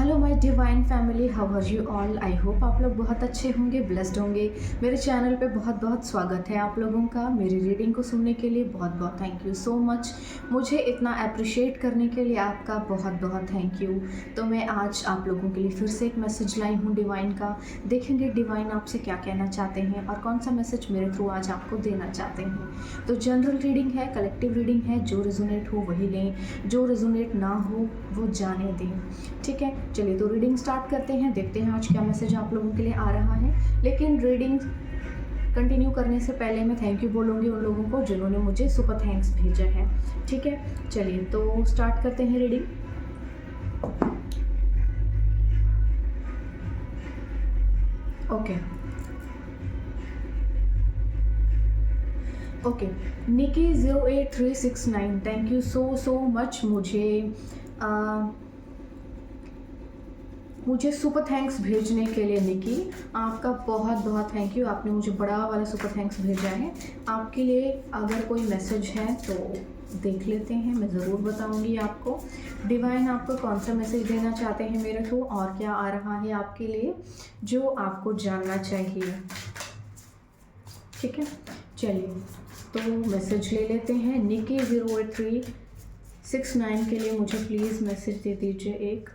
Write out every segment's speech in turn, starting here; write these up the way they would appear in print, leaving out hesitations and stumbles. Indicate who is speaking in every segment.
Speaker 1: Hello my divine family, how are you all. I hope आप लोग बहुत अच्छे होंगे, ब्लेस्ड होंगे। मेरे चैनल पे बहुत बहुत स्वागत है आप लोगों का। मेरी रीडिंग को सुनने के लिए बहुत बहुत थैंक यू सो मच। मुझे इतना अप्रिशिएट करने के लिए आपका बहुत बहुत थैंक यू। तो मैं आज आप लोगों के लिए फिर से एक मैसेज लाई हूँ डिवाइन का। देखेंगे डिवाइन आपसे क्या कहना चाहते हैं और कौन सा मैसेज मेरे थ्रू आज आपको देना चाहते हैं। तो जनरल रीडिंग है, कलेक्टिव रीडिंग है, जो रेजोनेट हो वही लें, जो रेजोनेट ना हो वो जाने दें। ठीक है, चलिए तो रीडिंग स्टार्ट करते हैं। देखते हैं आज क्या मैसेज आप लोगों के लिए आ रहा है। लेकिन रीडिंग कंटिन्यू करने से पहले मैं थैंक यू बोलूँगी उन लोगों को जिन्होंने मुझे सुपर थैंक्स भेजा है। ठीक है, चलिए तो स्टार्ट करते हैं reading. Okay okay, Nikki 08369, thank you so much. मुझे सुपर थैंक्स भेजने के लिए निकी, आपका बहुत बहुत थैंक यू। आपने मुझे बड़ा वाला सुपर थैंक्स भेजा है। आपके लिए अगर कोई मैसेज है तो देख लेते हैं, मैं ज़रूर बताऊंगी आपको। डिवाइन आपको कौन सा मैसेज देना चाहते हैं मेरे थ्रू और क्या आ रहा है आपके लिए जो आपको जानना चाहिए। ठीक है, चलिए तो मैसेज ले लेते हैं। निकी 08369 के लिए मुझे प्लीज़ मैसेज दे दीजिए एक।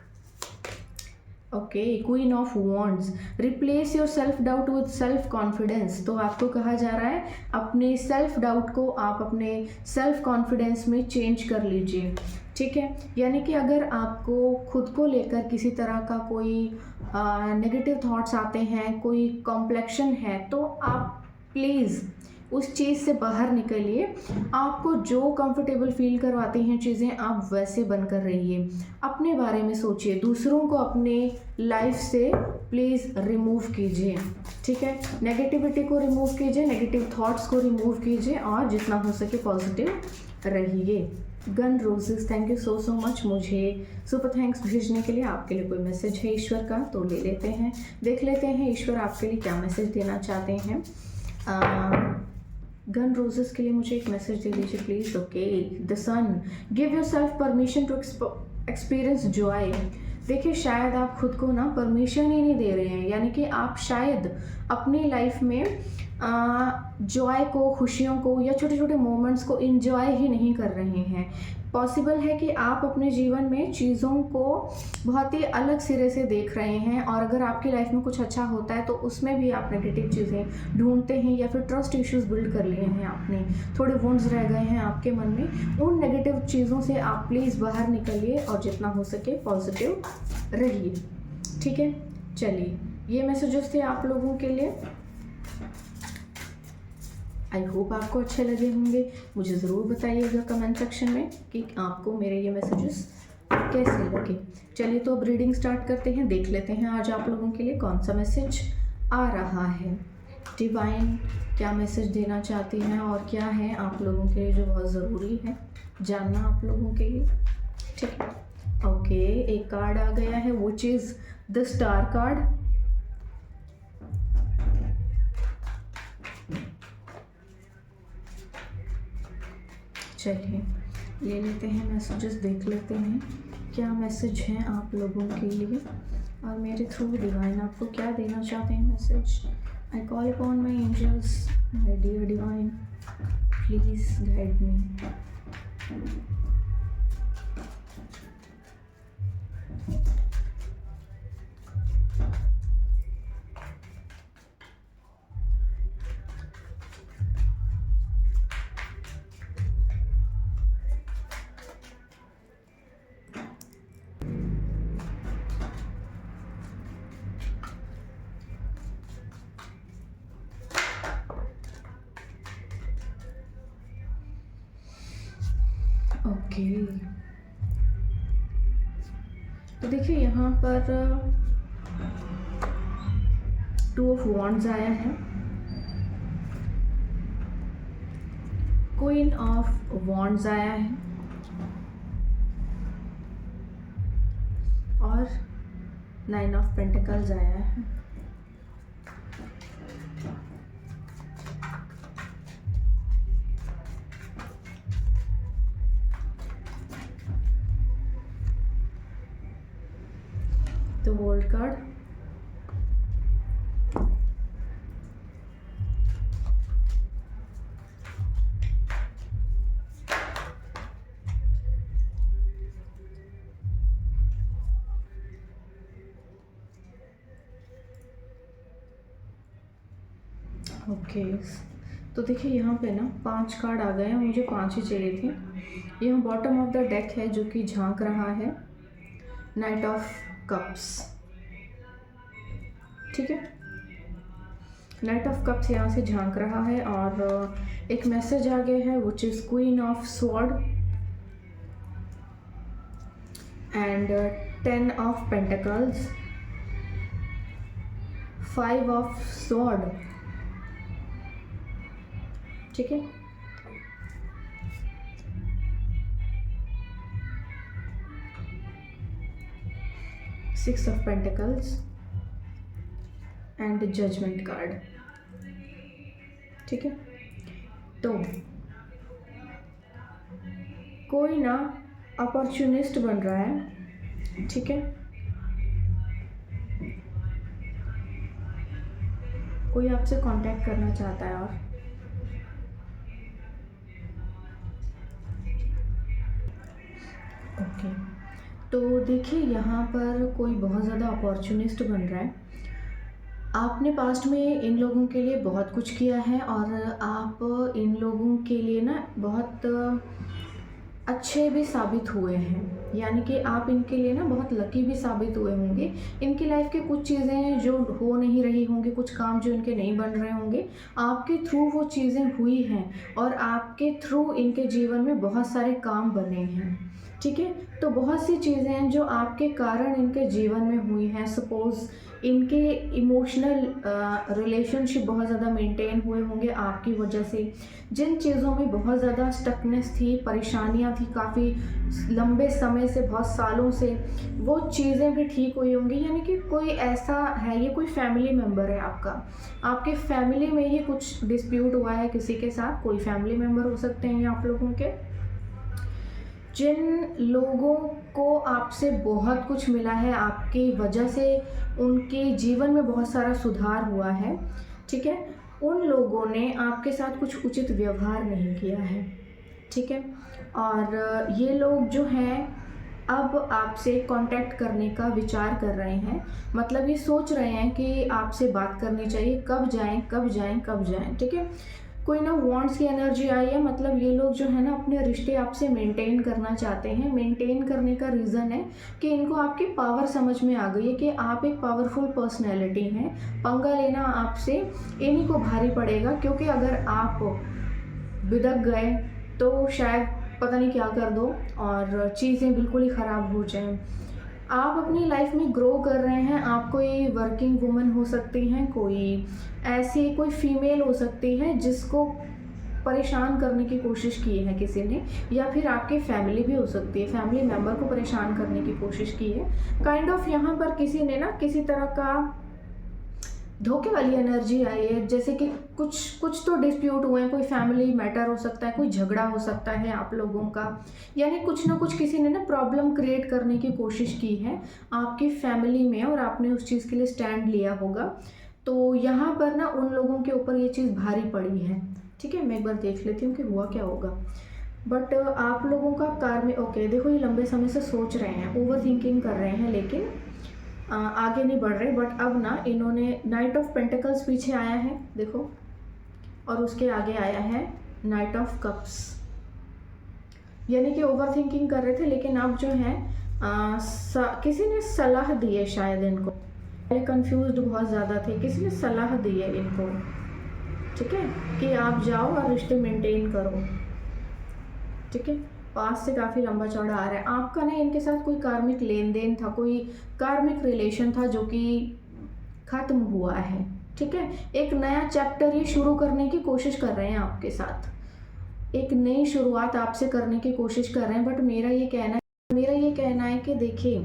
Speaker 1: Okay, queen of wands, replace your self doubt with self confidence. तो आपको कहा जा रहा है अपने सेल्फ डाउट को आप अपने सेल्फ कॉन्फिडेंस में चेंज कर लीजिए। ठीक है, यानी कि अगर आपको खुद को लेकर किसी तरह का कोई नेगेटिव थॉट्स आते हैं, कोई कॉम्प्लेक्शन है, तो आप प्लीज़ उस चीज़ से बाहर निकलिए। आपको जो कंफर्टेबल फील करवाती हैं चीज़ें, आप वैसे बनकर रहिए। अपने बारे में सोचिए, दूसरों को अपने लाइफ से प्लीज़ रिमूव कीजिए। ठीक है, नेगेटिविटी को रिमूव कीजिए, नेगेटिव थॉट्स को रिमूव कीजिए और जितना हो सके पॉजिटिव रहिए। Gun roses, thank you so much मुझे सुपर थैंक्स भेजने के लिए। आपके लिए कोई मैसेज है ईश्वर का तो ले लेते हैं, देख लेते हैं ईश्वर आपके लिए क्या मैसेज देना चाहते हैं। गन रोजेस के लिए मुझे एक मैसेज दे दीजिए please. Okay, the sun, give yourself permission to experience joy. देखिए, शायद आप खुद को ना परमिशन ही नहीं दे रहे हैं, यानी कि आप शायद अपनी लाइफ में जॉय को, खुशियों को या छोटे छोटे मोमेंट्स को इंजॉय ही नहीं कर रहे हैं। पॉसिबल है कि आप अपने जीवन में चीज़ों को बहुत ही अलग सिरे से देख रहे हैं और अगर आपकी लाइफ में कुछ अच्छा होता है तो उसमें भी आप नेगेटिव चीज़ें ढूंढते हैं या फिर ट्रस्ट इश्यूज बिल्ड कर लिए हैं आपने, थोड़े वुंड्स रह गए हैं आपके मन में। उन नेगेटिव चीज़ों से आप प्लीज़ बाहर निकलिए और जितना हो सके पॉजिटिव रहिए। ठीक है, चलिए ये मैसेजेस थे आप लोगों के लिए। आई होप आपको अच्छे लगे होंगे। मुझे ज़रूर बताइएगा कमेंट सेक्शन में कि आपको मेरे ये मैसेजेस कैसे लगे। चलिए तो अब रीडिंग स्टार्ट करते हैं, देख लेते हैं आज आप लोगों के लिए कौन सा मैसेज आ रहा है। डिवाइन क्या मैसेज देना चाहती हैं और क्या है आप लोगों के लिए जो बहुत ज़रूरी है जानना आप लोगों के लिए। ठीक है, ओके, एक कार्ड आ गया है which is the star card. चलिए ले लेते हैं मैसेजेस, देख लेते हैं क्या मैसेज हैं आप लोगों के लिए और मेरे थ्रू डिवाइन आपको क्या देना चाहते हैं message. I call upon my angels, my dear divine, please guide me. Okay, तो देखिए यहाँ पर टू ऑफ वॉन्ड्स आया है, क्वीन ऑफ वॉन्ड्स आया है और 9 ऑफ पेंटिकल्स आया है। तो वर्ल्ड कार्ड, ओके। तो देखिए यहाँ पे ना 5 कार्ड आ गए हैं, मुझे 5 ही चाहिए थे। यहाँ बॉटम ऑफ द डेक है जो कि झांक रहा है, नाइट ऑफ कप्स, ठीक है। नाइट ऑफ कप्स यहाँ से झांक रहा है और एक मैसेज आ गया है which is queen of sword and 10 of pentacles, 5 of sword, ठीक है। Six of pentacles and judgement card, ठीक है। तो कोई ना अपॉर्चुनिस्ट बन रहा है, ठीक है। कोई आपसे कांटेक्ट करना चाहता है और ओके। तो देखिए यहाँ पर कोई बहुत ज़्यादा अपॉर्चुनिस्ट बन रहा है। आपने पास्ट में इन लोगों के लिए बहुत कुछ किया है और आप इन लोगों के लिए ना बहुत अच्छे भी साबित हुए हैं, यानी कि आप इनके लिए ना बहुत लकी भी साबित हुए होंगे। इनकी लाइफ के कुछ चीज़ें जो हो नहीं रही होंगी, कुछ काम जो इनके नहीं बन रहे होंगे, आपके थ्रू वो चीज़ें हुई हैं और आपके थ्रू इनके जीवन में बहुत सारे काम बने हैं, ठीक है। तो बहुत सी चीज़ें हैं जो आपके कारण इनके जीवन में हुई हैं। सपोज़ इनके इमोशनल रिलेशनशिप बहुत ज़्यादा मेंटेन हुए होंगे आपकी वजह से। जिन चीज़ों में बहुत ज़्यादा स्टकनेस थी, परेशानियां थी काफ़ी लंबे समय से, बहुत सालों से, वो चीज़ें भी ठीक हुई होंगी। यानी कि कोई ऐसा है, ये कोई फैमिली मेम्बर है आपका, आपके फैमिली में ही कुछ डिस्प्यूट हुआ है किसी के साथ, कोई फैमिली मेम्बर हो सकते हैं ये आप लोगों के। जिन लोगों को आपसे बहुत कुछ मिला है, आपकी वजह से उनके जीवन में बहुत सारा सुधार हुआ है, ठीक है। उन लोगों ने आपके साथ कुछ उचित व्यवहार नहीं किया है, ठीक है। और ये लोग जो हैं अब आपसे कांटेक्ट करने का विचार कर रहे हैं, मतलब ये सोच रहे हैं कि आपसे बात करनी चाहिए, कब जाएं कब जाएं कब जाएं, ठीक है। कोई ना वॉन्ट्स की एनर्जी आई है, मतलब ये लोग जो है ना अपने रिश्ते आपसे मेंटेन करना चाहते हैं। मेंटेन करने का रीज़न है कि इनको आपकी पावर समझ में आ गई है कि आप एक पावरफुल पर्सनैलिटी हैं। पंगा लेना आपसे इन्हीं को भारी पड़ेगा, क्योंकि अगर आप बिदक गए तो शायद पता नहीं क्या कर दो और चीज़ें बिल्कुल ही ख़राब हो जाएं। आप अपनी लाइफ में ग्रो कर रहे हैं। आप कोई वर्किंग वुमन हो सकती हैं, कोई ऐसी कोई फीमेल हो सकती है जिसको परेशान करने की कोशिश की है किसी ने, या फिर आपकी फैमिली भी हो सकती है, फैमिली मेम्बर को परेशान करने की कोशिश की है। काइंड ऑफ यहाँ पर किसी ने ना किसी तरह का धोखे वाली एनर्जी आई है, जैसे कि कुछ तो डिस्प्यूट हुए हैं, कोई फैमिली मैटर हो सकता है, कोई झगड़ा हो सकता है आप लोगों का, यानी कुछ ना कुछ किसी ने ना प्रॉब्लम क्रिएट करने की कोशिश की है आपकी फैमिली में और आपने उस चीज़ के लिए स्टैंड लिया होगा। तो यहाँ पर ना उन लोगों के ऊपर ये चीज़ भारी पड़ी है, ठीक है। मैं एक बार देख लेती हूँ कि हुआ क्या होगा। बट आप लोगों का कार में ओके, देखो ये लंबे समय से सोच रहे हैं, ओवर थिंकिंग कर रहे हैं, लेकिन आगे नहीं बढ़ रहे। बट अब ना इन्होंने नाइट ऑफ पेंटिकल्स पीछे आया है देखो, और उसके आगे आया है नाइट ऑफ कप्स, यानी कि ओवर थिंकिंग कर रहे थे, लेकिन अब जो है किसी ने सलाह दी है शायद इनको, पहले कंफ्यूज्ड बहुत ज़्यादा थे, किसी ने सलाह दी है इनको, ठीक है, कि आप जाओ और रिश्ते मेंटेन करो, ठीक है। पास से काफ़ी लंबा चौड़ा आ रहा है आपका ना इनके साथ कोई कार्मिक लेन देन था, कोई कार्मिक रिलेशन था जो कि ख़त्म हुआ है, ठीक है। एक नया चैप्टर ये शुरू करने की कोशिश कर रहे हैं आपके साथ, एक नई शुरुआत आपसे करने की कोशिश कर रहे हैं। बट मेरा ये कहना है कि देखिए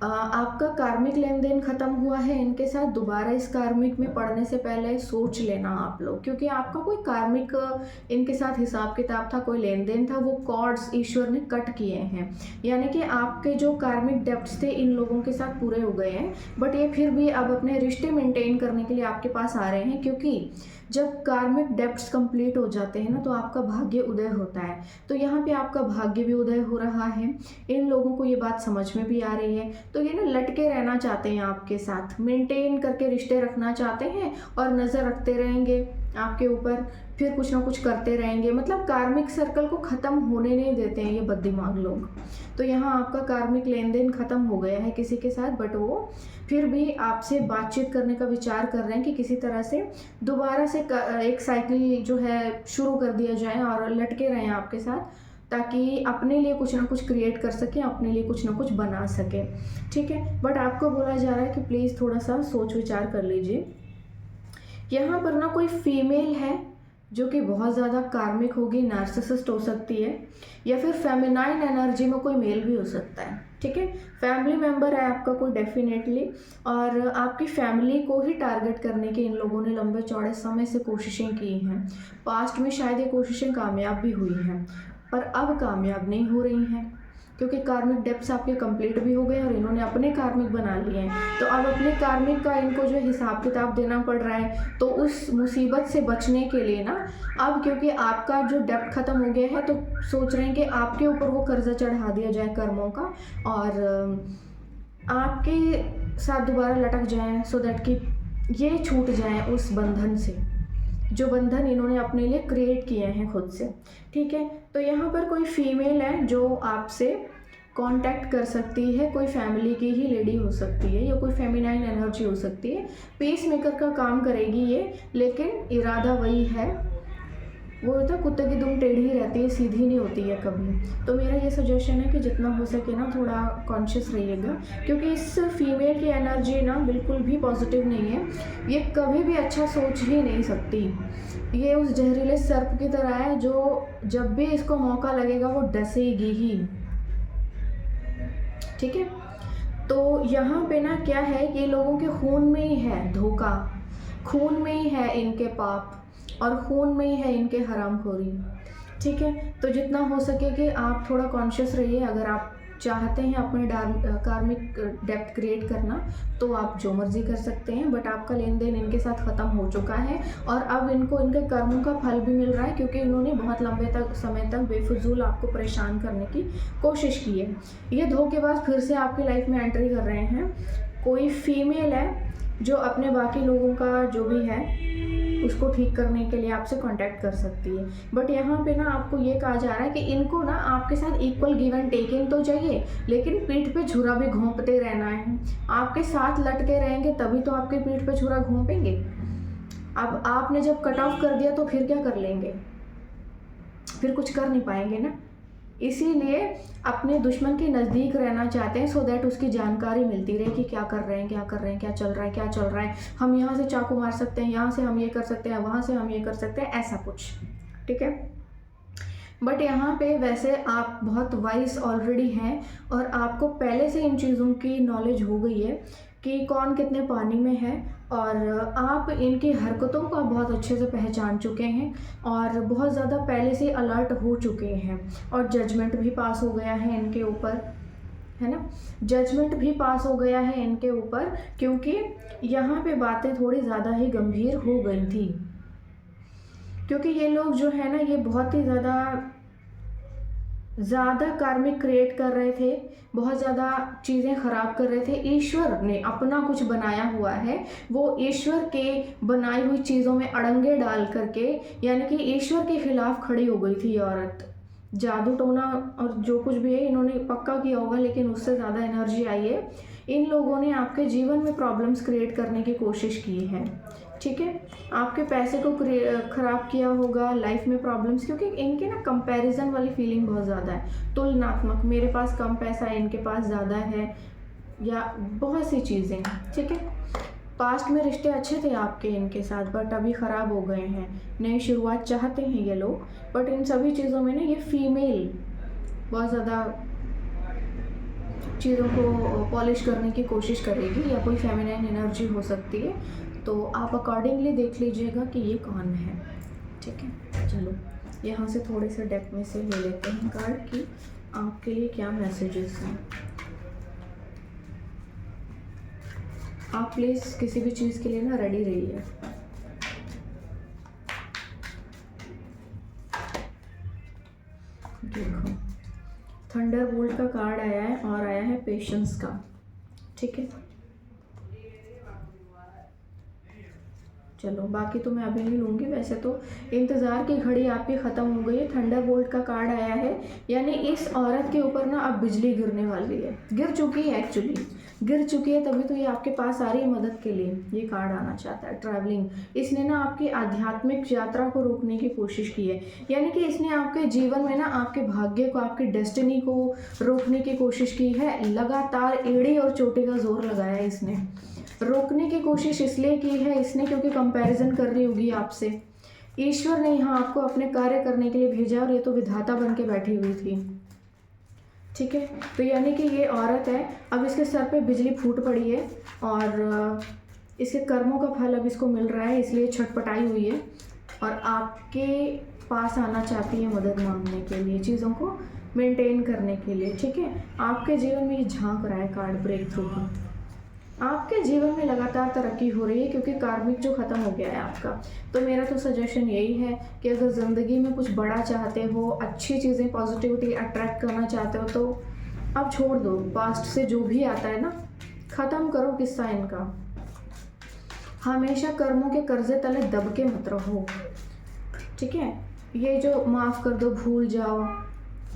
Speaker 1: आपका कार्मिक लेन देन ख़त्म हुआ है इनके साथ। दोबारा इस कार्मिक में पढ़ने से पहले सोच लेना आप लोग, क्योंकि आपका कोई कार्मिक इनके साथ हिसाब किताब था, कोई लेन देन था, वो कॉर्ड्स ईश्वर ने कट किए हैं। यानी कि आपके जो कार्मिक डेप्ट्स थे इन लोगों के साथ पूरे हो गए हैं, बट ये फिर भी अब अपने रिश्ते मेंटेन करने के लिए आपके पास आ रहे हैं, क्योंकि जब कार्मिक डेप्ट्स कंप्लीट हो जाते हैं ना तो आपका भाग्य उदय होता है। तो यहाँ पे आपका भाग्य भी उदय हो रहा है। इन लोगों को ये बात समझ में भी आ रही है। तो ये ना लटके रहना चाहते हैं आपके साथ, मेंटेन करके रिश्ते रखना चाहते हैं और नज़र रखते रहेंगे आपके ऊपर, फिर कुछ ना कुछ करते रहेंगे। मतलब कार्मिक सर्कल को ख़त्म होने नहीं देते हैं ये बददिमाग लोग। तो यहाँ आपका कार्मिक लेन देन ख़त्म हो गया है किसी के साथ, बट वो फिर भी आपसे बातचीत करने का विचार कर रहे हैं कि किसी तरह से दोबारा से एक साइकिल जो है शुरू कर दिया जाए और लटके रहें आपके साथ, ताकि अपने लिए कुछ ना कुछ क्रिएट कर सकें, अपने लिए कुछ ना कुछ बना सकें। ठीक है, बट आपको बोला जा रहा है कि प्लीज़ थोड़ा सा सोच विचार कर लीजिए। यहाँ पर ना कोई फीमेल है जो कि बहुत ज़्यादा कार्मिक होगी, नार्सिसिस्ट हो सकती है, या फिर फेमिनाइन एनर्जी में कोई मेल भी हो सकता है। ठीक है, फैमिली मेम्बर है आपका कोई डेफिनेटली, और आपकी फैमिली को ही टारगेट करने की इन लोगों ने लंबे चौड़े समय से कोशिशें की हैं। पास्ट में शायद ये कोशिशें कामयाब भी हुई हैं, पर अब कामयाब नहीं हो रही हैं, क्योंकि कार्मिक डेप्थ्स आपके कंप्लीट भी हो गए और इन्होंने अपने कार्मिक बना लिए हैं। तो अब अपने कार्मिक का इनको जो हिसाब किताब देना पड़ रहा है। तो उस मुसीबत से बचने के लिए ना, अब क्योंकि आपका जो डेप्थ ख़त्म हो गया है, तो सोच रहे हैं कि आपके ऊपर वो कर्जा चढ़ा दिया जाए कर्मों का, और आपके साथ दोबारा लटक जाएं, सो दैट कि ये छूट जाएं उस बंधन से, जो बंधन इन्होंने अपने लिए क्रिएट किए हैं खुद से। ठीक है, तो यहाँ पर कोई फीमेल है जो आपसे कांटेक्ट कर सकती है, कोई फैमिली की ही लेडी हो सकती है या कोई फेमिनाइन एनर्जी हो सकती है। पीस मेकर का काम करेगी ये, लेकिन इरादा वही है, वो होता है कुत्ते की दुम टेढ़ी रहती है, सीधी नहीं होती है कभी। तो मेरा ये सजेशन है कि जितना हो सके ना थोड़ा कॉन्शियस रहिएगा, क्योंकि इस फीमेल की एनर्जी ना बिल्कुल भी पॉजिटिव नहीं है। ये कभी भी अच्छा सोच ही नहीं सकती। ये उस जहरीले सर्प की तरह है जो जब भी इसको मौका लगेगा वो डसेगी ही। ठीक है, तो यहाँ पे ना क्या है कि लोगों के खून में ही है धोखा, खून में ही है इनके पाप, और खून में ही है इनके हरामखोरी। ठीक है, तो जितना हो सके कि आप थोड़ा कॉन्शियस रहिए। अगर आप चाहते हैं अपने कार्मिक डेप्थ क्रिएट करना, तो आप जो मर्जी कर सकते हैं, बट आपका लेन देन इनके साथ ख़त्म हो चुका है और अब इनको इनके कर्मों का फल भी मिल रहा है, क्योंकि इन्होंने बहुत लंबे समय तक बेफिजूल आपको परेशान करने की कोशिश की है। ये धोखेबाज फिर से आपकी लाइफ में एंट्री कर रहे हैं। कोई फीमेल है जो अपने बाकी लोगों का जो भी है उसको ठीक करने के लिए आपसे कांटेक्ट कर सकती है। बट यहाँ पे ना आपको ये कहा जा रहा है कि इनको ना आपके साथ इक्वल गिव एंड टेकिंग तो चाहिए, लेकिन पीठ पे छुरा भी घोंपते रहना है। आपके साथ लटके रहेंगे तभी तो आपके पीठ पे छुरा घोंपेंगे। अब आपने जब कट ऑफ कर दिया तो फिर क्या कर लेंगे, फिर कुछ कर नहीं पाएंगे ना। इसीलिए अपने दुश्मन के नज़दीक रहना चाहते हैं, सो दैट उसकी जानकारी मिलती रहे कि क्या कर रहे हैं, क्या कर रहे हैं, क्या चल रहा है, क्या चल रहा है। हम यहाँ से चाकू मार सकते हैं, यहाँ से हम ये कर सकते हैं, वहाँ से हम ये कर सकते हैं, ऐसा कुछ। ठीक है, बट यहाँ पे वैसे आप बहुत वाइज ऑलरेडी हैं और आपको पहले से इन चीज़ों की नॉलेज हो गई है कि कौन कितने पानी में है, और आप इनकी हरकतों को बहुत अच्छे से पहचान चुके हैं और बहुत ज़्यादा पहले से अलर्ट हो चुके हैं। और जजमेंट भी पास हो गया है इनके ऊपर, है ना, जजमेंट भी पास हो गया है इनके ऊपर, क्योंकि यहाँ पे बातें थोड़ी ज़्यादा ही गंभीर हो गई थी। क्योंकि ये लोग जो है ना, ये बहुत ही ज़्यादा कार्मिक क्रिएट कर रहे थे, बहुत ज़्यादा चीज़ें ख़राब कर रहे थे। ईश्वर ने अपना कुछ बनाया हुआ है, वो ईश्वर के बनाई हुई चीज़ों में अड़ंगे डाल करके, यानी कि ईश्वर के खिलाफ खड़ी हो गई थी ये औरत। जादू टोना और जो कुछ भी है इन्होंने पक्का किया होगा, लेकिन उससे ज़्यादा एनर्जी आई है। इन लोगों ने आपके जीवन में प्रॉब्लम्स क्रिएट करने की कोशिश की है। ठीक है, आपके पैसे को ख़राब किया होगा, लाइफ में प्रॉब्लम्स, क्योंकि इनके ना कंपैरिजन वाली फीलिंग बहुत ज़्यादा है, तुलनात्मक, मेरे पास कम पैसा है, इनके पास ज़्यादा है, या बहुत सी चीज़ें। ठीक है, पास्ट में रिश्ते अच्छे थे आपके इनके साथ, बट अभी ख़राब हो गए हैं। नई शुरुआत चाहते हैं ये लोग, बट इन सभी चीज़ों में ना ये फीमेल बहुत ज़्यादा चीज़ों को पॉलिश करने की कोशिश करेगी, या कोई फेमिनाइन एनर्जी हो सकती है। तो आप अकॉर्डिंगली देख लीजिएगा कि ये कौन है। ठीक है, चलो यहाँ से थोड़े से डेक में से ले लेते हैं कार्ड कि आपके लिए क्या मैसेजेस हैं। आप प्लीज़ किसी भी चीज़ के लिए ना रेडी रहिए। देखो, थंडरबोल्ट का कार्ड आया है और आया है पेशेंस का। ठीक है, चलो बाकी तो मैं अभी नहीं लूँगी। वैसे तो इंतज़ार की घड़ी आपकी ख़त्म हो गई है। थंडरबोल्ट का कार्ड आया है, यानी इस औरत के ऊपर ना अब बिजली गिरने वाली है, गिर चुकी है, एक्चुअली गिर चुकी है, तभी तो ये आपके पास आ रही है मदद के लिए। ये कार्ड आना चाहता है ट्रैवलिंग। इसने ना आपकी आध्यात्मिक यात्रा को रोकने की कोशिश की है, यानी कि इसने आपके जीवन में ना आपके भाग्य को, आपकी डेस्टिनी को रोकने की कोशिश की है। लगातार एड़ी और चोटी का जोर लगाया है इसने। रोकने की कोशिश इसलिए की है इसने क्योंकि कंपैरिजन कर रही होगी आपसे। ईश्वर ने यहाँ आपको अपने कार्य करने के लिए भेजा और ये तो विधाता बन के बैठी हुई थी। ठीक है, तो यानी कि ये औरत है, अब इसके सर पे बिजली फूट पड़ी है और इसके कर्मों का फल अब इसको मिल रहा है, इसलिए छटपटाई हुई है और आपके पास आना चाहती है मदद मांगने के लिए, चीज़ों को मेंटेन करने के लिए। ठीक है, आपके जीवन में ये झांक रहा है कार्ड ब्रेक थ्रू की। आपके जीवन में लगातार तरक्की हो रही है क्योंकि कार्मिक जो ख़त्म हो गया है आपका। तो मेरा तो सजेशन यही है कि अगर ज़िंदगी में कुछ बड़ा चाहते हो, अच्छी चीज़ें, पॉजिटिविटी अट्रैक्ट करना चाहते हो, तो अब छोड़ दो पास्ट से जो भी आता है ना, ख़त्म करो किस्सा इनका। हमेशा कर्मों के कर्जे तले दब के मत रहो। ठीक है, ये जो माफ़ कर दो, भूल जाओ,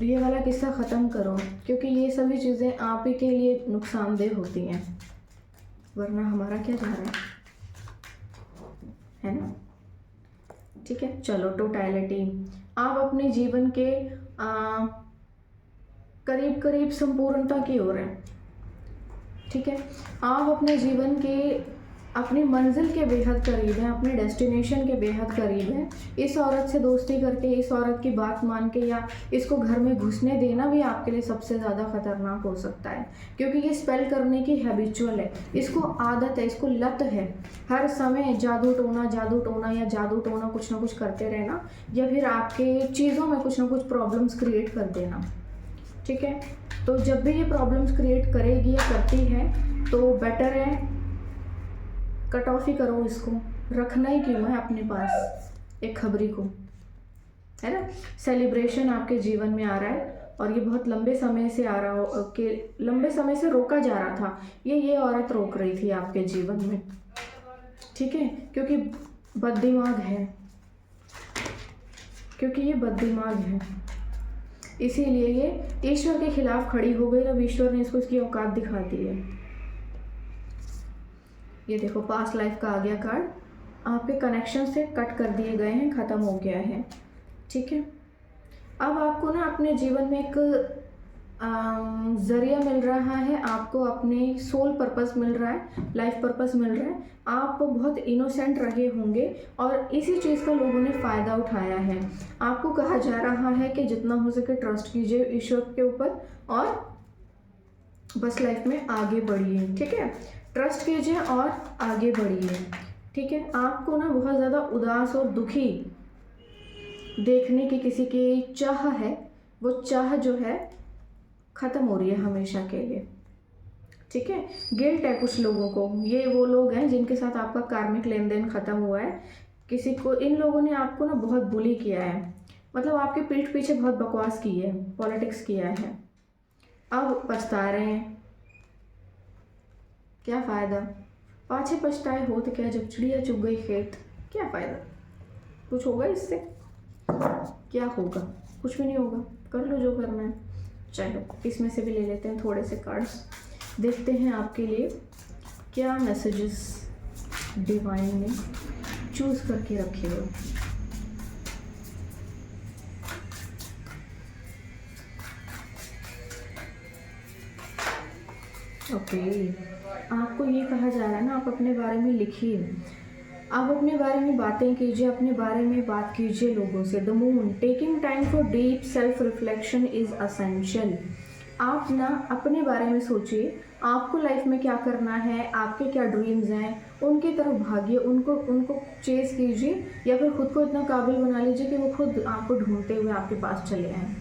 Speaker 1: ये वाला किस्सा ख़त्म करो, क्योंकि ये सभी चीज़ें आप ही के लिए नुकसानदेह होती हैं, वरना हमारा क्या जा रहा है ना। ठीक है, चलो टोटलिटी। आप अपने जीवन के करीब करीब संपूर्णता की ओर हैं। ठीक है, आप अपने जीवन के अपनी मंजिल के बेहद करीब हैं, अपने डेस्टिनेशन के बेहद करीब हैं। इस औरत से दोस्ती करके, इस औरत की बात मान के या इसको घर में घुसने देना भी आपके लिए सबसे ज़्यादा खतरनाक हो सकता है, क्योंकि ये स्पेल करने की हैबिचुअल है, इसको आदत है, इसको लत है। हर समय जादू टोना या जादू टोना कुछ ना कुछ करते रहना, या फिर आपके चीज़ों में कुछ ना कुछ प्रॉब्लम्स क्रिएट कर देना। ठीक है, तो जब भी ये प्रॉब्लम्स क्रिएट करेगी या करती है तो बेटर है कट ऑफ ही करो इसको, रखना ही क्यों है अपने पास एक खबरी को, है ना। सेलिब्रेशन आपके जीवन में आ रहा है और ये बहुत लंबे समय से आ रहा हो कि लंबे समय से रोका जा रहा था, ये औरत रोक रही थी आपके जीवन में। ठीक है, क्योंकि बददिमाग है, क्योंकि ये बददिमाग है, इसीलिए ये ईश्वर के खिलाफ खड़ी हो गई। अब ईश्वर ने इसको इसकी औकात दिखा दी है। ये देखो, पास्ट लाइफ का आ गया कार्ड, आपके कनेक्शन से कट कर दिए गए हैं, ख़त्म हो गया है। ठीक है, अब आपको ना अपने जीवन में एक ज़रिया मिल रहा है, आपको अपने सोल पर्पस मिल रहा है, लाइफ पर्पस मिल रहा है। आप बहुत इनोसेंट रहे होंगे और इसी चीज़ का लोगों ने फ़ायदा उठाया है। आपको कहा जा रहा है कि जितना हो सके ट्रस्ट कीजिए ईश्वर के ऊपर और बस लाइफ में आगे बढ़िए। ठीक है, ट्रस्ट कीजिए और आगे बढ़िए। ठीक है, आपको ना बहुत ज़्यादा उदास और दुखी देखने की किसी की चाह है, वो चाह जो है ख़त्म हो रही है हमेशा के लिए। ठीक है, गिल्ट है कुछ लोगों को, ये वो लोग हैं जिनके साथ आपका कार्मिक लेन देन ख़त्म हुआ है। किसी को, इन लोगों ने आपको ना बहुत बुली किया है, मतलब आपके पीठ पीछे बहुत बकवास की है, पॉलिटिक्स किया है, अब पछता रहे हैं। क्या फ़ायदा, पाछे पछताए हो तो क्या, जब चिड़िया चुग गई खेत, क्या फ़ायदा, कुछ होगा इससे, क्या होगा, कुछ भी नहीं होगा, कर लो जो करना है। चलो इसमें से भी ले लेते हैं थोड़े से कार्ड्स, देखते हैं आपके लिए क्या मैसेजेस डिवाइन ने चूज़ करके रखे हो। ओके, आपको ये कहा जा रहा है ना, आप अपने बारे में लिखिए, आप अपने बारे में बातें कीजिए, अपने बारे में बात कीजिए लोगों से। The moon, taking time for deep self reflection is essential. आप ना अपने बारे में सोचिए, आपको लाइफ में क्या करना है, आपके क्या ड्रीम्स हैं, उनकी तरफ भागिए, उनको उनको चेज़ कीजिए, या फिर खुद को इतना काबिल बना लीजिए कि वो खुद आपको ढूंढते हुए आपके पास चले आएँ।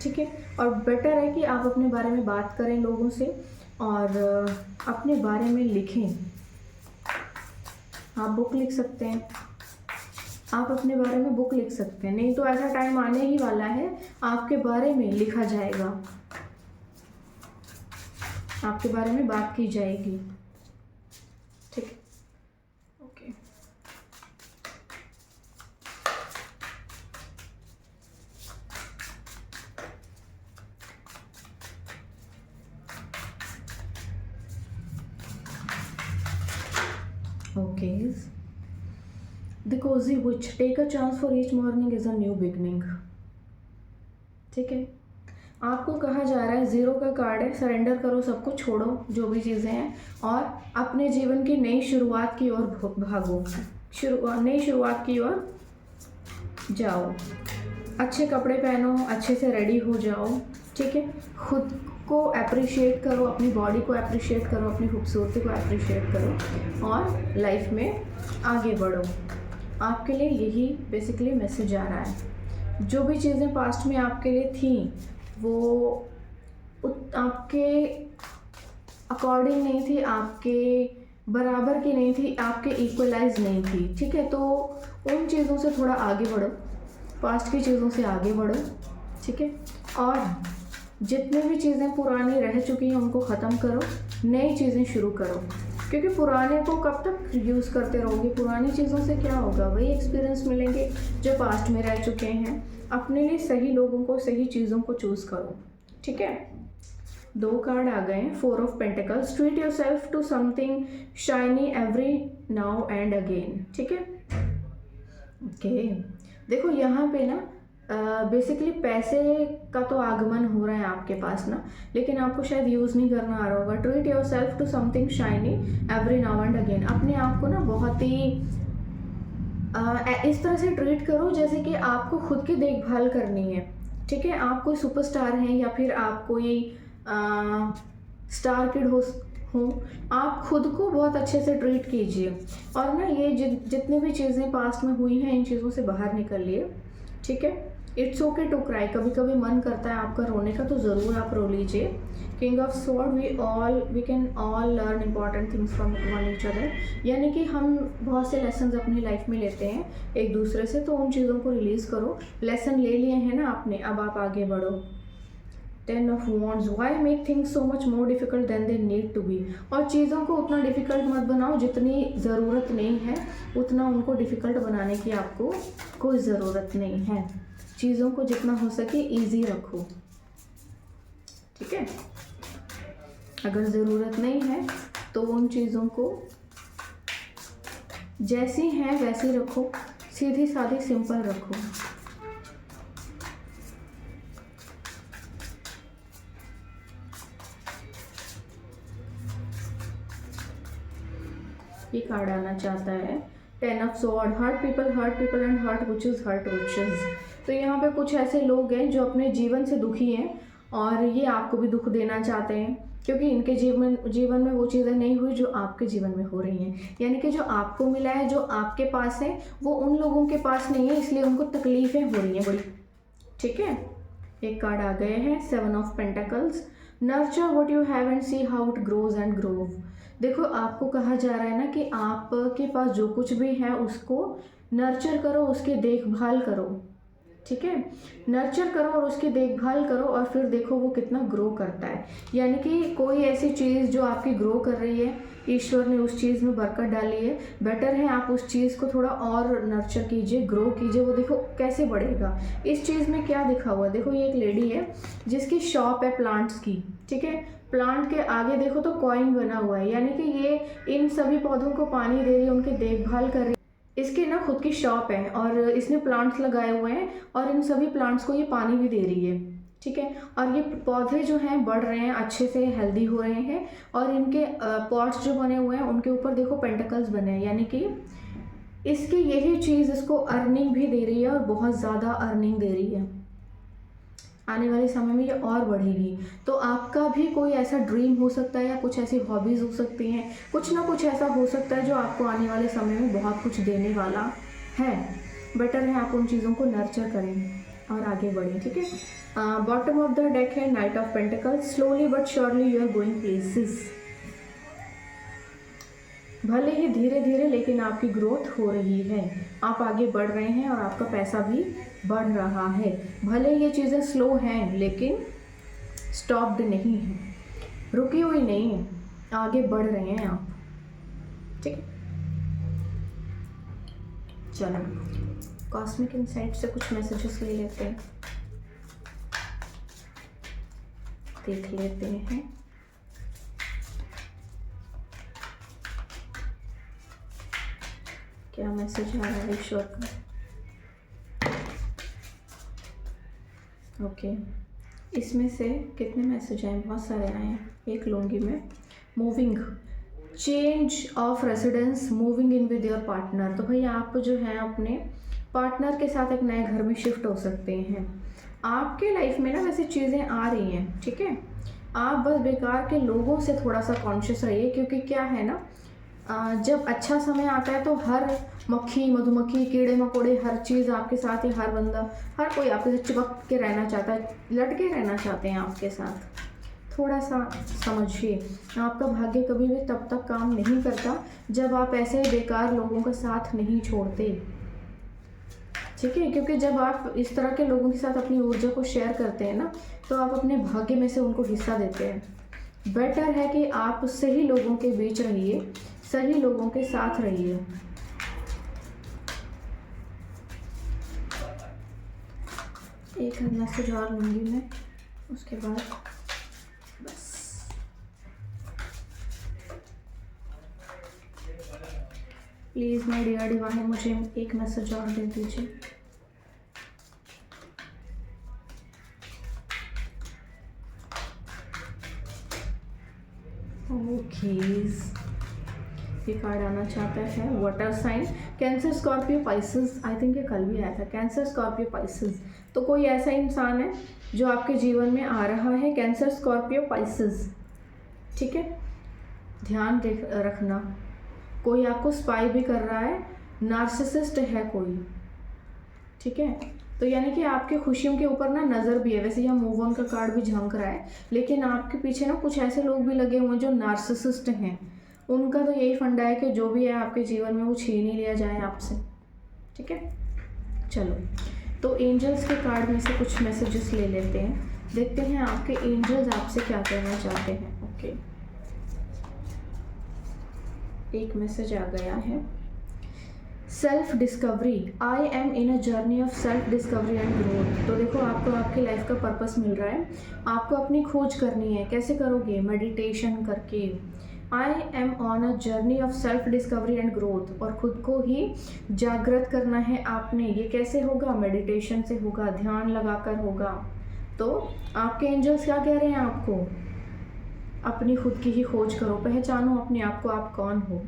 Speaker 1: ठीक है। और बेटर है कि आप अपने बारे में बात करें लोगों से और अपने बारे में लिखें। आप बुक लिख सकते हैं, आप अपने बारे में बुक लिख सकते हैं। नहीं तो ऐसा टाइम आने ही वाला है, आपके बारे में लिखा जाएगा, आपके बारे में बात की जाएगी। ठीक है, okay. Okay, the cosy witch, take a chance for each morning is a new beginning. ठीक है, आपको कहा जा रहा है, ज़ीरो का कार्ड है, सरेंडर करो, सब कुछ छोड़ो जो भी चीज़ें हैं और अपने जीवन की नई शुरुआत की ओर भागो, नई शुरुआत की ओर जाओ। अच्छे कपड़े पहनो, अच्छे से रेडी हो जाओ। ठीक है, खुद को अप्रिशिएट करो, अपनी बॉडी को अप्रिशिएट करो, अपनी खूबसूरती को अप्रिशिएट करो और लाइफ में आगे बढ़ो। आपके लिए यही बेसिकली मैसेज आ रहा है। जो भी चीज़ें पास्ट में आपके लिए थी वो आपके अकॉर्डिंग नहीं थी, आपके बराबर की नहीं थी, आपके इक्वलाइज नहीं थी। ठीक है, तो उन चीज़ों से थोड़ा आगे बढ़ो, पास्ट की चीज़ों से आगे बढ़ो। ठीक है, और जितनी भी चीज़ें पुरानी रह चुकी हैं उनको ख़त्म करो, नई चीज़ें शुरू करो। क्योंकि पुराने को कब तक यूज़ करते रहोगे, पुरानी चीज़ों से क्या होगा, वही एक्सपीरियंस मिलेंगे जो पास्ट में रह चुके हैं। अपने लिए सही लोगों को, सही चीज़ों को चूज़ करो। ठीक है, 2 कार्ड आ गए हैं, 4 of pentacles, treat yourself to something shiny every now and again. ठीक है, ओके। देखो यहाँ पे ना बेसिकली पैसे का तो आगमन हो रहा है आपके पास ना, लेकिन आपको शायद यूज़ नहीं करना आ रहा होगा। Treat yourself to something shiny every now and again. अपने आप को ना बहुत ही इस तरह से ट्रीट करो जैसे कि आपको खुद की देखभाल करनी है। ठीक है, आप कोई सुपरस्टार हैं या फिर आप कोई स्टार किड हो, आप खुद को बहुत अच्छे से ट्रीट कीजिए। और ना ये जितनी भी चीज़ें पास्ट में हुई हैं इन चीज़ों से बाहर निकलिए। ठीक है, इट्स ओके टू क्राई, कभी कभी मन करता है आपका रोने का तो ज़रूर आप रो लीजिए। King of sword, we can all learn important things from one each other, यानी कि हम बहुत से लेसन अपनी लाइफ में लेते हैं एक दूसरे से, तो उन चीज़ों को रिलीज़ करो। लेसन ले लिए हैं ना आपने, अब आप आगे बढ़ो। 10 of wands, why make things so much more difficult than they need to be. और चीज़ों को उतना डिफ़िकल्ट मत बनाओ, जितनी ज़रूरत नहीं है उतना उनको डिफ़िकल्ट बनाने की आपको कोई ज़रूरत नहीं है। चीज़ों को जितना हो सके ईजी रखो। ठीक है, अगर ज़रूरत नहीं है तो उन चीज़ों को जैसी हैं वैसी रखो, सीधी सादी सिंपल रखो। ये कार्ड आना चाहता है 10 of sword, hurt people and hurt witches, hurt witches. तो यहाँ पे कुछ ऐसे लोग हैं जो अपने जीवन से दुखी हैं और ये आपको भी दुख देना चाहते हैं, क्योंकि इनके जीवन में वो चीज़ें नहीं हुई जो आपके जीवन में हो रही हैं। यानी कि जो आपको मिला है, जो आपके पास है, वो उन लोगों के पास नहीं है, इसलिए उनको तकलीफ़ें हो रही हैं बड़ी। ठीक है, एक कार्ड आ गए हैं 7 of pentacles, nurture what you have and see how it grows and Grove. देखो आपको कहा जा रहा है ना कि आपके पास जो कुछ भी है उसको नर्चर करो, उसकी देखभाल करो। ठीक है, नर्चर करो और उसकी देखभाल करो और फिर देखो वो कितना ग्रो करता है। यानी कि कोई ऐसी चीज़ जो आपकी ग्रो कर रही है, ईश्वर ने उस चीज़ में बरकत डाली है, बेटर है आप उस चीज़ को थोड़ा और नर्चर कीजिए, ग्रो कीजिए। वो देखो कैसे बढ़ेगा। इस चीज़ में क्या दिखा हुआ है, देखो ये एक लेडी है जिसकी शॉप है प्लांट्स की। ठीक है, प्लांट के आगे देखो तो कॉइन बना हुआ है, यानी कि ये इन सभी पौधों को पानी दे रही है, उनकी देखभाल कर रही है। इसकी ना खुद की शॉप है और इसने प्लांट्स लगाए हुए हैं और इन सभी प्लांट्स को ये पानी भी दे रही है। ठीक है, और ये पौधे जो हैं बढ़ रहे हैं, अच्छे से हेल्दी हो रहे हैं और इनके पॉट्स जो बने हुए हैं उनके ऊपर देखो पेंटिकल्स बने हैं, यानी कि इसकी यही चीज़ इसको अर्निंग भी दे रही है और बहुत ज़्यादा अर्निंग दे रही है। आने वाले समय में ये और बढ़ेगी। तो आपका भी कोई ऐसा ड्रीम हो सकता है या कुछ ऐसी हॉबीज़ हो सकती हैं, कुछ ना कुछ ऐसा हो सकता है जो आपको आने वाले समय में बहुत कुछ देने वाला है। बेटर है आप उन चीज़ों को नर्चर करें और आगे बढ़ें, ठीक है। बॉटम ऑफ द डेक है knight of pentacles. Slowly but surely you are going places. भले ही धीरे धीरे लेकिन आपकी ग्रोथ हो रही है, आप आगे बढ़ रहे हैं और आपका पैसा भी बढ़ रहा है। भले ये चीज़ें स्लो हैं लेकिन स्टॉप्ड नहीं है, रुकी हुई नहीं है, आगे बढ़ रहे हैं आप, ठीक। चलो कॉस्मिक इनसाइट से कुछ मैसेजेस ले लेते हैं, देख लेते हैं। क्या मैसेज आ रहा है ईश्वर का? ओके, इसमें से कितने मैसेज आए? बहुत सारे आए हैं, एक लूँगी मैं। Moving, change of residence, moving in with your partner. तो भाई आप जो है अपने पार्टनर के साथ एक नए घर में शिफ्ट हो सकते हैं। आपके लाइफ में ना वैसे चीज़ें आ रही हैं, ठीक है। आप बस बेकार के लोगों से थोड़ा सा कॉन्शियस रहिए, क्योंकि क्या है ना, जब अच्छा समय आता है तो हर मक्खी मधुमक्खी कीड़े मकोड़े हर चीज़ आपके साथ है, हर बंदा हर कोई आपके साथ चिपक के रहना चाहता है, लटके रहना चाहते हैं आपके साथ। थोड़ा सा समझिए, आपका भाग्य कभी भी तब तक काम नहीं करता जब आप ऐसे बेकार लोगों का साथ नहीं छोड़ते, ठीक है। क्योंकि जब आप इस तरह के लोगों के साथ अपनी ऊर्जा को शेयर करते हैं ना, तो आप अपने भाग्य में से उनको हिस्सा देते हैं। बेटर है कि आप सही लोगों के बीच रहिए, सही लोगों के साथ रहिए। एक मैसेज और लूँगी मैं, उसके बाद बस। प्लीज़ माय डियर डिवाइन, मुझे एक मैसेज और दे दीजिए। ओके, ये कार्ड आना चाहता है water sign, Cancer Scorpio Pisces. I think ये कल भी आया था, कैंसर स्कॉर्पियो पाइसेस। तो कोई ऐसा इंसान है जो आपके जीवन में आ रहा है, कैंसर स्कॉर्पियो पाइसेस, ठीक है। ध्यान रखना, कोई आपको स्पाई भी कर रहा है, नार्सिसिस्ट है कोई, ठीक है। तो यानी कि आपकी खुशियों के ऊपर ना नज़र भी है। वैसे यहाँ मूव ऑन का कार्ड भी झंक रहा है, लेकिन आपके पीछे ना कुछ ऐसे लोग भी लगे हुए हैं जो नार्सिसिस्ट हैं। उनका तो यही फंडा है कि जो भी है आपके जीवन में वो छीन ही लिया जाए आपसे, ठीक है। चलो, तो एंजल्स के कार्ड में से कुछ मैसेजेस ले लेते हैं, देखते हैं आपके एंजल्स आपसे क्या कहना चाहते हैं। ओके, एक मैसेज आ गया है, self discovery, I am in a journey of self discovery and growth. तो देखो, आपको आपकी लाइफ का पर्पस मिल रहा है, आपको अपनी खोज करनी है। कैसे करोगे? मेडिटेशन करके। I am on a journey of self discovery and growth, और ख़ुद को ही जागृत करना है आपने। ये कैसे होगा? मेडिटेशन से होगा, ध्यान लगाकर होगा। तो आपके एंजल्स क्या कह रहे हैं आपको? अपनी खुद की ही खोज करो, पहचानो अपने आप को, आप कौन हो।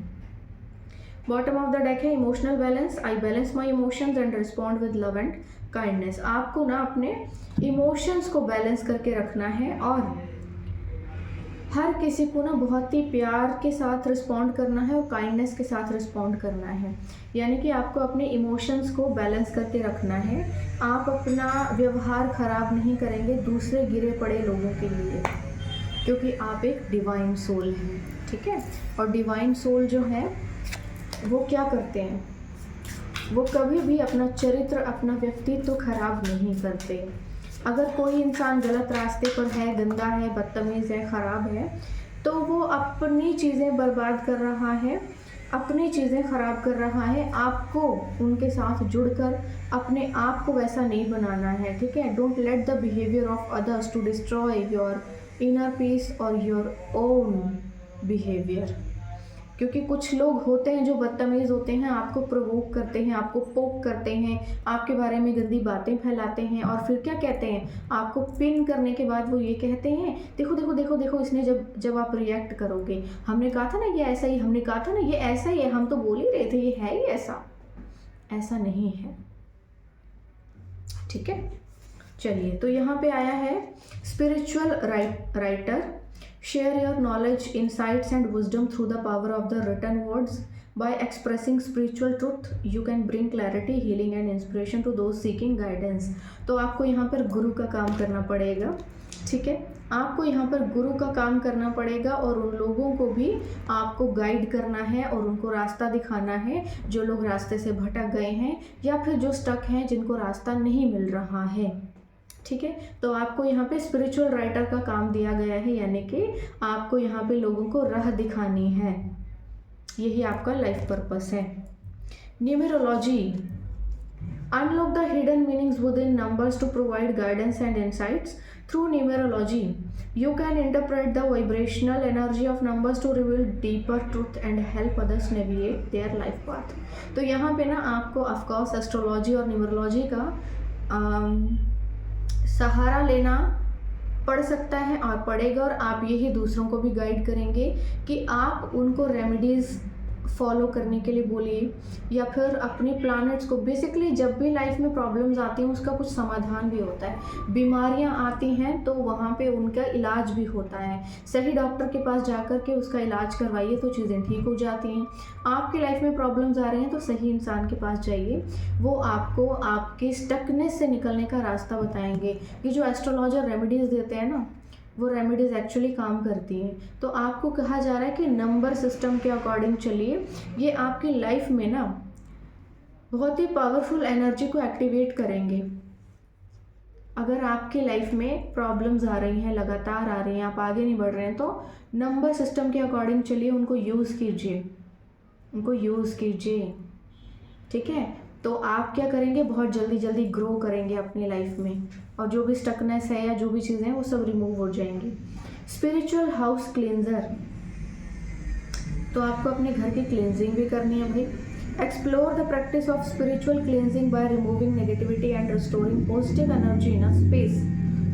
Speaker 1: बॉटम ऑफ द डेक है emotional balance, I balance my emotions and respond with love and kindness. आपको ना अपने इमोशंस को बैलेंस करके रखना है और हर किसी को ना बहुत ही प्यार के साथ रिस्पॉन्ड करना है और काइंडनेस के साथ रिस्पॉन्ड करना है। यानी कि आपको अपने इमोशंस को बैलेंस करके रखना है। आप अपना व्यवहार ख़राब नहीं करेंगे दूसरे गिरे पड़े लोगों के लिए, क्योंकि आप एक डिवाइन सोल हैं, ठीक है। और डिवाइन सोल जो है वो क्या करते हैं? वो कभी भी अपना चरित्र, अपना व्यक्तित्व खराब नहीं करते। अगर कोई इंसान गलत रास्ते पर है, गंदा है, बदतमीज़ है, ख़राब है, तो वो अपनी चीज़ें बर्बाद कर रहा है, अपनी चीज़ें ख़राब कर रहा है। आपको उनके साथ जुड़कर अपने आप को वैसा नहीं बनाना है, ठीक है। Don't let the behaviour of others to destroy your inner peace और योर ओन बिहेवियर। क्योंकि कुछ लोग होते हैं जो बदतमीज़ होते हैं, आपको प्रोवोक करते हैं, आपको पोक करते हैं, आपके बारे में गंदी बातें फैलाते हैं, और फिर क्या कहते हैं? आपको पिन करने के बाद वो ये कहते हैं, देखो देखो देखो देखो इसने जब आप रिएक्ट करोगे, हमने कहा था ना ये ऐसा ही, हमने कहा था ना ये ऐसा ही है, हम तो बोल ही रहे थे ये है ही ऐसा। ऐसा नहीं है, ठीक है। चलिए, तो यहाँ पे आया है spiritual writer, share your knowledge, insights and wisdom through the power of the written words. By expressing spiritual truth, you can bring clarity, healing and inspiration to those seeking guidance. तो आपको यहाँ पर गुरु का काम करना पड़ेगा, ठीक है. आपको यहाँ पर गुरु का काम करना पड़ेगा और उन लोगों को भी आपको गाइड करना है और उनको रास्ता दिखाना है जो लोग रास्ते से भटक गए हैं या फिर जो स्टक हैं, जिनको रास्ता नहीं मिल रहा है, ठीक है. तो आपको यहाँ पे स्पिरिचुअल राइटर का काम दिया गया है, यानी कि आपको यहाँ पे लोगों को राह दिखानी है. यही आपका लाइफ पर्पस है. Numerology, unlock the hidden meanings within numbers to provide guidance and insights. Through numerology you can interpret the vibrational energy of numbers to reveal deeper truth and help others navigate their life path. तो यहाँ पे ना आपको of course astrology और numerology का सहारा लेना पड़ सकता है और पड़ेगा, और आप यही दूसरों को भी गाइड करेंगे कि आप उनको रेमेडीज़ फॉलो करने के लिए बोलिए या फिर अपने प्लैनेट्स को. बेसिकली जब भी लाइफ में प्रॉब्लम्स आती हैं उसका कुछ समाधान भी होता है. बीमारियां आती हैं तो वहाँ पे उनका इलाज भी होता है. सही डॉक्टर के पास जाकर के उसका इलाज करवाइए तो चीज़ें ठीक हो जाती हैं. आपकी लाइफ में प्रॉब्लम्स आ रही हैं तो सही इंसान के पास जाइए, वो आपको आपके स्टकनेस से निकलने का रास्ता बताएंगे. ये जो एस्ट्रोलॉजर रेमेडीज़ देते हैं ना, वो रेमेडीज़ एक्चुअली काम करती हैं. तो आपको कहा जा रहा है कि नंबर सिस्टम के अकॉर्डिंग चलिए. ये आपकी लाइफ में ना बहुत ही पावरफुल एनर्जी को एक्टिवेट करेंगे. अगर आपकी लाइफ में प्रॉब्लम्स आ रही हैं, लगातार आ रही हैं, आप आगे नहीं बढ़ रहे हैं, तो नंबर सिस्टम के अकॉर्डिंग चलिए, उनको यूज़ कीजिए, ठीक है. तो आप क्या करेंगे, बहुत जल्दी ग्रो करेंगे अपनी लाइफ में, और जो भी स्टकनेस है या जो भी चीज़ें हैं वो सब रिमूव हो जाएंगी. स्पिरिचुअल हाउस क्लींजर, तो आपको अपने घर की क्लींजिंग भी करनी है भाई. Explore the practice of spiritual cleansing by removing negativity and restoring positive energy in a space.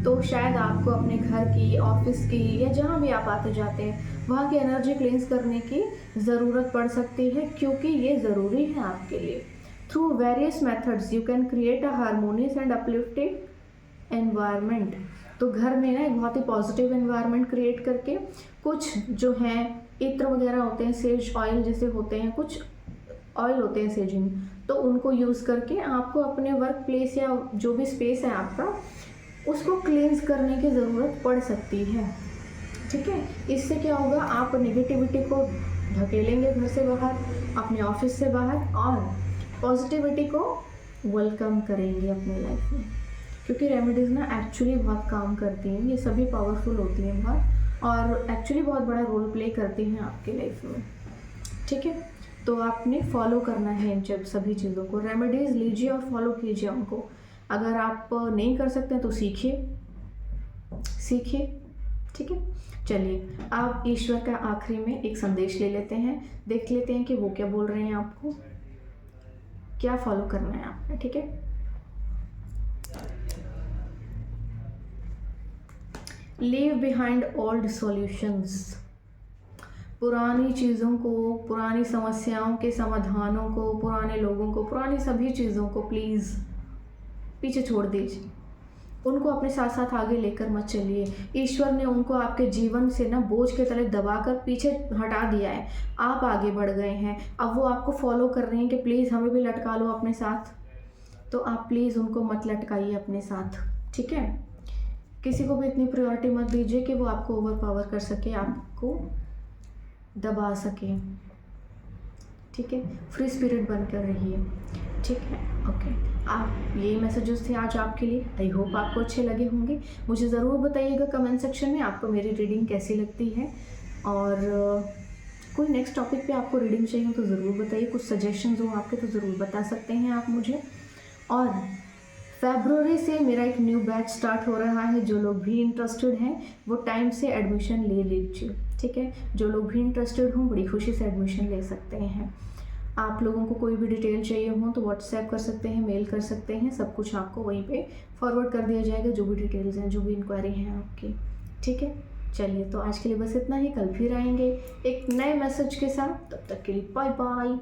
Speaker 1: तो शायद आपको अपने घर की, ऑफिस की या जहाँ भी आप आते जाते हैं वहाँ की एनर्जी क्लींस करने की ज़रूरत पड़ सकती है, क्योंकि ये ज़रूरी है आपके लिए. Through various methods you can create a harmonious and uplifting environment. तो घर में ना एक बहुत ही पॉजिटिव एनवायरनमेंट क्रिएट करके, कुछ जो हैं इत्र वगैरह होते हैं, सेज ऑयल जैसे होते हैं, कुछ ऑयल होते हैं सेजिंग, तो उनको यूज़ करके आपको अपने वर्क प्लेस या जो भी स्पेस है आपका, उसको क्लींस करने की ज़रूरत पड़ सकती है, ठीक है. इससे क्या होगा, आप नेगेटिविटी को धकेलेंगे घर से बाहर, अपने ऑफिस से बाहर, और पॉजिटिविटी को वेलकम करेंगे अपने लाइफ में. क्योंकि रेमेडीज़ ना एक्चुअली बहुत काम करती हैं, ये सभी पावरफुल होती हैं बहुत, और एक्चुअली बहुत बड़ा रोल प्ले करती हैं आपकी लाइफ में, ठीक है. तो आपने फॉलो करना है इन जब सभी चीज़ों को. रेमेडीज़ लीजिए और फॉलो कीजिए उनको. अगर आप नहीं कर सकते हैं तो सीखिए, ठीक है. चलिए, आप ईश्वर का आखिरी में एक संदेश ले लेते हैं, देख लेते हैं कि वो क्या बोल रहे हैं, आपको क्या फॉलो करना है आपने, ठीक है. Leave behind old solutions. पुरानी चीज़ों को, पुरानी समस्याओं के समाधानों को, पुराने लोगों को, पुरानी सभी चीज़ों को प्लीज़ पीछे छोड़ दीजिए. उनको अपने साथ साथ आगे लेकर मत चलिए. ईश्वर ने उनको आपके जीवन से ना बोझ के तले दबाकर पीछे हटा दिया है. आप आगे बढ़ गए हैं, अब वो आपको फॉलो कर रहे हैं कि प्लीज़ हमें भी लटका लो अपने साथ. तो आप प्लीज़ उनको मत लटकाइए अपने साथ, ठीक है. किसी को भी इतनी प्रायोरिटी मत दीजिए कि वो आपको ओवर पावर कर सके, आपको दबा सके, ठीक है. फ्री स्पिरिट बनकर रहिए, ठीक है. ओके, आप ये मैसेजेस थे आज आपके लिए. आई होप आपको अच्छे लगे होंगे. मुझे ज़रूर बताइएगा कमेंट सेक्शन में आपको मेरी रीडिंग कैसी लगती है, और कोई नेक्स्ट टॉपिक पे आपको रीडिंग चाहिए तो ज़रूर बताइए. कुछ सजेशंस हो आपके तो ज़रूर बता सकते हैं आप मुझे. और फरवरी से मेरा एक न्यू बैच स्टार्ट हो रहा है. जो लोग भी इंटरेस्टेड हैं वो टाइम से एडमिशन ले लीजिए, ठीक है. जो लोग भी इंटरेस्टेड हों बड़ी खुशी से एडमिशन ले सकते हैं. आप लोगों को कोई भी डिटेल चाहिए हो तो व्हाट्सएप कर सकते हैं, मेल कर सकते हैं, सब कुछ आपको वहीं पे फॉरवर्ड कर दिया जाएगा, जो भी डिटेल्स हैं, जो भी इंक्वायरी हैं आपकी, ठीक है. चलिए, तो आज के लिए बस इतना ही. कल फिर आएंगे एक नए मैसेज के साथ. तब तक के लिए बाय बाय.